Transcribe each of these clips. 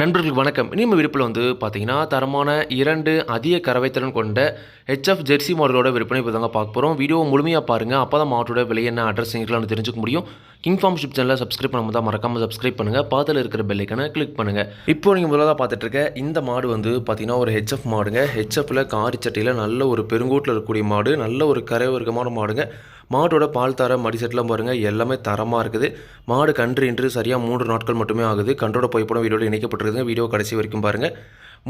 நண்பர்களுக்கு வணக்கம். நம்ம விருப்பில் பார்த்தீங்கன்னா, தரமான 2 அதிக கறவைத்திறன் கொண்ட ஹெச்எஃப் ஜெர்சி மாடுகளோட விற்பனை இப்போ தாங்க பார்க்க போகிறோம். வீடியோவை முழுமையாக பாருங்கள். அப்போ தான் மாட்டோட விலை என்ன, அட்ரஸ் எங்களான்னு தெரிஞ்சுக்க முடியும். கிங் ஃபார்ம் ஷிப் சேனலை சப்ஸ்கிரைப் பண்ணாமல் தான் மறக்காமல் சப்ஸ்கிரைப் பண்ணுங்கள். பாத்தில் இருக்கிற பெல் ஐக்கனை கிளிக் பண்ணுங்கள். இப்போ நீங்கள் முதலாக பார்த்துட்டு இருக்க இந்த மாடு பார்த்தீங்கன்னா ஒரு ஹெச்எஃப் மாடுங்க. ஹெச்எஃப்பில் காரி சட்டையில் நல்ல ஒரு பெருங்கூட்டில் இருக்கக்கூடிய மாடு, நல்ல ஒரு கரை வர்க்கமான மாடுங்க. மாட்டோட பால் தரம் மடிசெட்லாம் பாருங்கள், எல்லாமே தரமாக இருக்குது. மாடு கன்று இன்று சரியாக 3 நாட்கள் மட்டுமே ஆகுது. கன்றோட புகைப்படம் வீடியோவில் இணைக்கப்பட்டிருக்குதுங்க. வீடியோ கடைசி வரைக்கும் பாருங்கள்.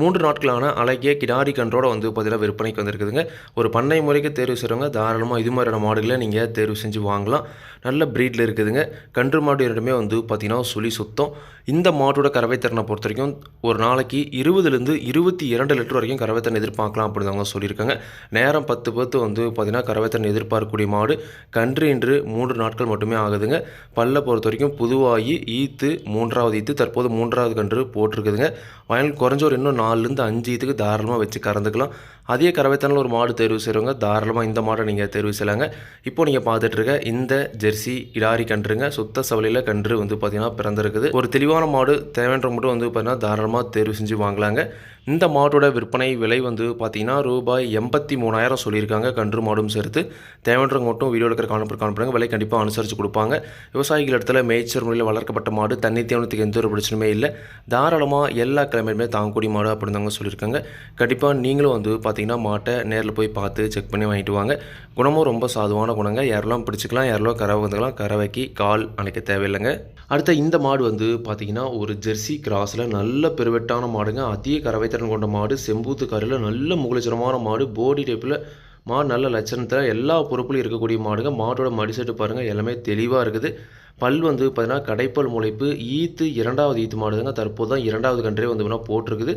3 நாட்களான அழகிய கிடாரி கன்றோட பார்த்தீங்கன்னா விற்பனைக்கு வந்திருக்குதுங்க. ஒரு பண்ணை முறைக்கு தேர்வு செய்கிறவங்க தாராளமாக இது மாதிரியான மாடுகளை நீங்கள் தேர்வு செஞ்சு வாங்கலாம். நல்ல ப்ரீடில் இருக்குதுங்க. கன்று மாடு இரண்டுமே பார்த்தீங்கன்னா சுழி சுத்தம். இந்த மாட்டோட கறவைத்திறனை பொறுத்த வரைக்கும் ஒரு நாளைக்கு 20லேருந்து 22 லிட்டர் வரைக்கும் கறவைத்திறன் எதிர்பார்க்கலாம் அப்படின்னு அவங்க சொல்லியிருக்காங்க. நேரம் 10 பார்த்தீங்கன்னா கறவைத்திறன் எதிர்பார்க்கக்கூடிய மாடு. கன்று இன்று 3 நாட்கள் மட்டுமே ஆகுதுங்க. பல்லை பொறுத்த வரைக்கும் புதுவாகி ஈத்து 3வது ஈத்து தற்போது 3வது கன்று போட்டிருக்குதுங்க. வயல் குறைஞ்சோர் இன்னும் 4லேருந்து 5 ஈத்துக்கு தாராளமாக வச்சு கறந்துக்கலாம். அதே கறவைத்தனில் ஒரு மாடு தேர்வு செய்கிறவங்க தாராளமாக இந்த மாடை நீங்கள் தேர்வு செய்யலாங்க. இப்போ நீங்கள் பார்த்துட்ருக்க இந்த ஜெர்சி கிடாரி கன்றுங்க, சுத்த சவலையில் கன்று பார்த்தீங்கன்னா பிறந்திருக்குது. ஒரு தெளிவான மாடு தேவைன்ற மட்டும் பார்த்தீங்கன்னா தாராளமாக தேர்வு செஞ்சு வாங்கலாங்க. இந்த மாட்டோட விற்பனை விலை பார்த்தீங்கன்னா ரூபாய் 83,000 சொல்லியிருக்காங்க. கன்று மாடும் சேர்த்து தேவைன்றவங்க மட்டும் வீடியோ எடுக்கிற காணப்படுறாங்க. விலை கண்டிப்பாக அனுசரித்து கொடுப்பாங்க. விவசாயிகள் இடத்துல மேய்ச்சல் முறையில் வளர்க்கப்பட்ட மாடு, தண்ணி தேவனத்துக்கு எந்த ஒரு பிரச்சனையுமே இல்லை. தாராளமாக எல்லா கிழமையுமே தாங்கக்கூடிய மாடு அப்படின்னு தாங்க சொல்லியிருக்காங்க. கண்டிப்பாக நீங்களும் பார்த்தீங்கன்னா மாட்டை நேரில் போய் பார்த்து செக் பண்ணி வாங்கிட்டு வாங்க. குணமும் ரொம்ப சாதுவான குணங்க. யாரெல்லாம் பிடிச்சிக்கலாம், யாரெல்லாம் கறவை வந்துக்கலாம். கறவைக்கு கால் அணைக்க தேவையில்லைங்க. அடுத்த இந்த மாடு பார்த்தீங்கன்னா ஒரு ஜெர்சி கிராஸில் நல்ல பெருவெட்டான மாடுங்க. அதிக கறவைத்திறன் கொண்ட மாடு, செம்பூத்து காரில் நல்ல முகலட்சணமான மாடு, போடி டைப்பில் மாடு, நல்ல லட்சணத்தில் எல்லா பொறுப்புலையும் இருக்கக்கூடிய மாடுங்க. மாட்டோட மடிசெட்டு பாருங்கள், எல்லாமே தெளிவாக இருக்குது. பல் பார்த்தீங்கன்னா கடைப்பல் முளைப்பு, ஈத்து 2வது ஈத்து மாடுதாங்க. தற்போது தான் 2வது கன்றே போட்டிருக்குது.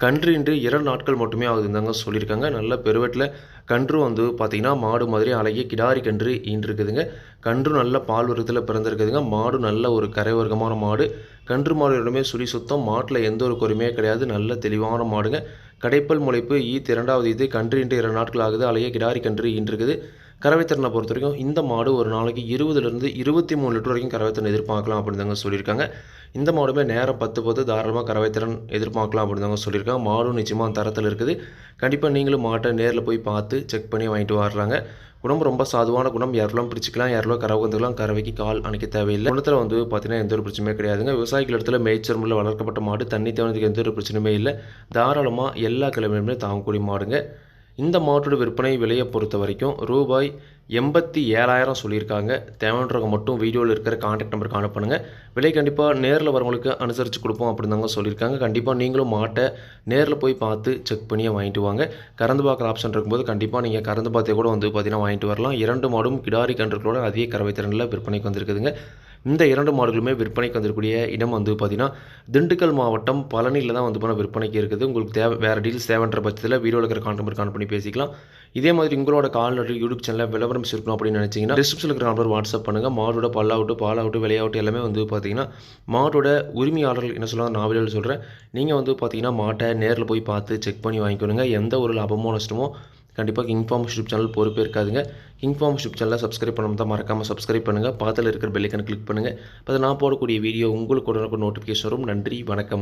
கன்று இன்று 2 நாட்கள் மட்டுமே ஆகுதுந்தாங்க சொல்லியிருக்காங்க. நல்ல பெருவெட்டில் கன்று பார்த்தீங்கன்னா மாடு மாதிரி அழகிய கிடாரி கன்று ஈன்றிருக்குதுங்க. கன்று நல்ல பால் வர்க்கத்தில் பிறந்திருக்குதுங்க. மாடு நல்ல ஒரு கரை வர்க்கமான மாடு. கன்று மாடு இரண்டுமே சுழி சுத்தம். மாட்டில் எந்த ஒரு குறையுமே கிடையாது. நல்ல தெளிவான மாடுங்க. கடைப்பல் முளைப்பு, ஈத்து 2வது ஈத்து, கன்று இன்று 2 நாட்கள் ஆகுது. அழகிய கிடாரி கன்று ஈன்றிருக்குது. கறவைத்திறனை பொறுத்த வரைக்கும் இந்த மாடு ஒரு நாளைக்கு 20லேருந்து 23 லிட்டர் வரைக்கும் கறவைத்திறன் எதிர்பார்க்கலாம் அப்படின்னு தாங்க சொல்லியிருக்காங்க. இந்த மாடுமே நேரம் 10 தாராளமாக கறவைத்திறன் எதிர்பார்க்கலாம் அப்படின்னு தாங்க சொல்லியிருக்காங்க. மாடும் நிச்சயமாக தரத்தில் இருக்குது. கண்டிப்பாக நீங்களும் மாட்டை நேரில் போய் பார்த்து செக் பண்ணி வாங்கிட்டு வர்றாங்க. குணம் ரொம்ப சாதுவான குணம். யாரெல்லாம் பிடிச்சிக்கலாம், யாரெல்லாம் கறவை வந்துக்கலாம். கறவைக்கு கால் அணைக்க தேவையில்லை. குணத்தில் பார்த்தீங்கன்னா எந்த ஒரு பிரச்சனையுமே கிடையாதுங்க. விவசாயிகள் இடத்துல மேய்ச்சல் முறையில் வளர்க்கப்பட்ட மாடு, தண்ணி தேவனத்துக்கு எந்த ஒரு பிரச்சனையுமே இல்லை. தாராளமாக எல்லா கிழமையுமே தாங்கக்கூடிய மாடுங்க. இந்த மாட்டோட விற்பனை விலையை பொறுத்த வரைக்கும் ரூபாய் 87,000 சொல்லியிருக்காங்க. தேவைன்றவங்க மட்டும் வீடியோவில் இருக்கிற கான்டாக்ட் நம்பருக்கு அனுப்புங்க. விலை கண்டிப்பாக நேரில் வரவங்களுக்கு அனுசரித்து கொடுப்போம் அப்படின்னு தாங்க சொல்லியிருக்காங்க. கண்டிப்பாக நீங்களும் மாட்டை நேரில் போய் பார்த்து செக் பண்ணி வாங்கிட்டு வாங்க. கறந்து பார்க்குற ஆப்ஷன் இருக்கும்போது கண்டிப்பாக நீங்கள் கறந்து பார்த்தே கூட பார்த்தீங்கன்னா வாங்கிட்டு வரலாம். 2 மாடும் கிடாரி கன்றுகளோட அதிக கறவைத்திறனில் விற்பனைக்கு வந்திருக்குதுங்க. இந்த 2 மாடுகளுமே விற்பனைக்கு வந்திருக்கக்கூடிய இடம் பார்த்தீங்கன்னா திண்டுக்கல் மாவட்டம் பழனியில் தான் விற்பனைக்கு இருக்குது. உங்களுக்கு வேறு டீல்ஸ் தேவைன்ற பட்சத்தில் வீடியோவில் இருக்கிற கான்டாக்ட் நம்பர் கால் பண்ணி பேசிக்கலாம். இதே மாதிரி உங்களோட கால்நடை யூடியூப் சேனலில் விளம்பரம் இருக்கணும் அப்படின்னு நினச்சிங்கன்னா டிஸ்கிரிப்ஷனில் இருக்கிற நம்பர் வாட்ஸ்அப் பண்ணுங்கள். மாடோட பாலாகட்டும் விளையாட்டு எல்லாமே பார்த்தீங்கன்னா மாட்டோட உரிமையாளர்கள் என்ன சொல்லுவாங்க நான் வீடியோவில் சொல்கிறேன். நீங்கள் பார்த்தீங்கன்னா மாட்டை நேரில் போய் பார்த்து செக் பண்ணி வாங்கிக்கணுங்க. எந்த ஒரு லாபமோ நஷ்டமோ கண்டிப்பாக கிங் ஃபார்ம் யூடியூப் சேனல் பொறுப்பே இருக்காதுங்க. கிங் ஃபார்ம் யூடியூப் சேனலை சப்ஸ்கிரைப் பண்ணாமல் தான் மறக்காமல் சப்ஸ்கிரைப் பண்ணுங்கள். பாத்தில் இருக்கிற பெல் ஐக்கனை கிளிக் பண்ணுங்கள். அப்போ நான் போடக்கூடிய வீடியோ உங்களுக்கு உடனுக்குடன் நோட்டிஃபிகேஷன் வரும். நன்றி, வணக்கம்.